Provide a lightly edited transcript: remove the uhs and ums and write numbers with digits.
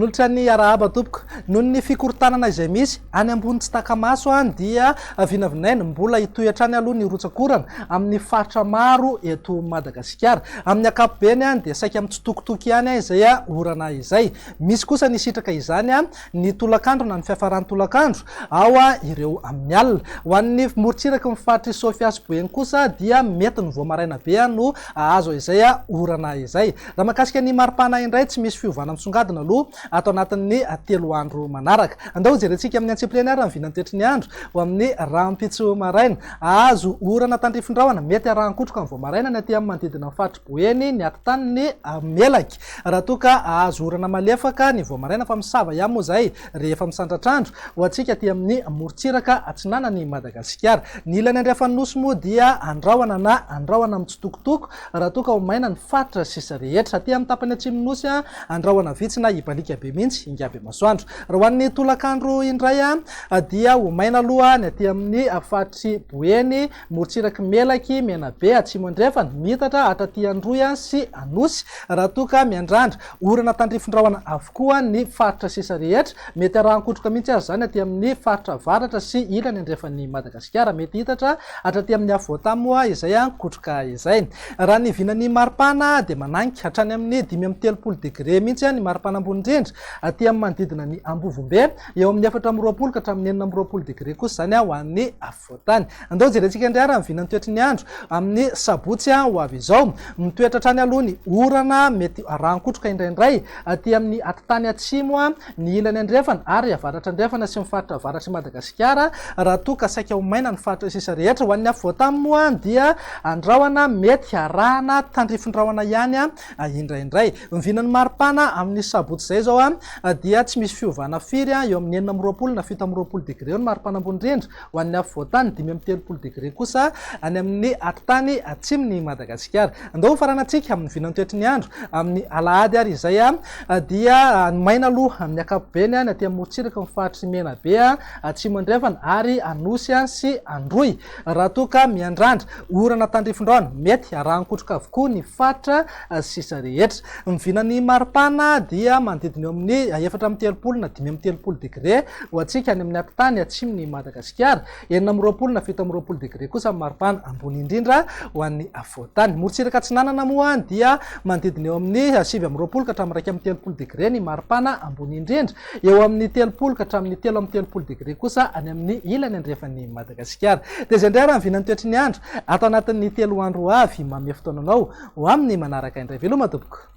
manolotra ny arahaba tompoko noho ny fikortanana izay misy any ambony tsy takamaso dia vinavinaina mbola hitoetrany aloha ny rotsakorana amin'ny faritra maro eto Madagasikara. Amin'ny ankapobeny dia saika mitsitokitoky ihany izay orana izay. Misy kosa ny sitraka izany ny tolakandro na ny fiafaran'ny tolakandro ao ireo amin'ny alina. Ho an'ny morontsiraka ny faritra Sofiasy Boeny kosa dia mety ny voamaraina be no azo izay orana izay. Raha mahakasika ny maripana indray tsy misy fiovana misongadina aloha atao anatin'ny 3 andro manaraka. Andao jerentsika amin'ny antsipliana ny vinantoetry ny andro ho amin'ny rahampitso maraina azo orana tandrifindrahona mety arahankotroka ny voamaraina ny aty amin'ny manodidina ny faritra Boeny ny atitany ny Melaky. Raha toka azo orana malefaka ny voamaraina fa misava ihany moa zay rehefa misandratrandro ho antsika aty amin'ny morontsiraka atsinanan'ny Madagasikara. Ny ilany andrefan'ny nosy moa dia andrahona mitsitokotoko raha toka ho maina ny faritra sisa rehetra. Aty amin'ny tapany atsimon'ny nosy andrahona vitsy na ibalika be mihitsy ingaby masoandro. Raha ho an'ny tolakandro indray dia ho maina aloha ny aty amin'ny faritry Boeny, morontsiraka Melaky, Menabe, Atsimo andrefana, Mitatra, Atraty Androy sy Anosy. Raha toka miandrandra orana tandrifindrahona avokoa ny faritra sisa rehetra mety arahankotroka mihitsy azy zany aty amin'ny faritra avaratra sy ilany andrefan'ny Madagasikara mety hitatra hatraty amin'ny avoatamo izay kotroka izay. Raha ny vinan'ny maripana dia mananika hatrany amin'ny 5-30 degré mihitsy ny maripana ambony indrindra aty amin'ny manodidina ny Ambovombe, eo amin'ny 4-20 ka hatramin'ny 9-20 degré kosa zany ho an'ny afovoantany. Andao jerentsika indray ny vinan'ny toetry ny andro amin'ny sabotsy ho avy izao mitoetra hatrany aloha ny orana mety arahankotroka indraindray aty amin'ny atitany atsimo ny ilany andrefana ary avaratra andrefana sy ny faritra avaratry Madagasikara. Raha toka saika ho maina ny faritra sisa rehetra ho an'ny afovoantany moa dia andrahona mety arahana tandrifindrahona ihany indraindray. Mivinan'ny maripana amin'ny sabotsy zay zao dia tsy misy fiovana firy eo amin'ny 4-20 na 7-20 degré ny maripana ambony indrindra ho an'ny afovoantany, 5-30 degré kosa any amin'ny atitany atsimony Madagasikara. Andao faranantsika amin'ny vinan'ny toetry ny andro amin'ny alahady ary izay dia maina aloha amin'ny ankapobeny ny aty amin'ny morontsiraka ny faritry Menabe, Atsimo andrefana ary Anosy sy Androy. Raha toka miandrandra orana tandrifindrahona mety arahankotroka avokoa ny faritra sisa rehetra. Mivinan'ny maripana dia manodidina eo amin'ny 4-30 na 5-30 degré ho antsika any amin'ny atitany atsimony Madagasikara, 9-20 na 7-20 degré kosa maripana ambony indrindra ho an'ny afovoantany. Morontsiraka atsinanana moa dia manodidina eo amin'ny 7-20 ka hatramin'ny 30 degré ny maripana ambony indrindra, eo amin'ny 30 ka hatramin'ny 3-30 degré kosa any amin'ny ilany andrefan'ny Madagasikara. Dia izay indray raha ny vinan'ny toetry ny andro atao anatin'ny 3 andro avy mamy fotoananao ho amin'ny manaraka indray. Veloma tompoko.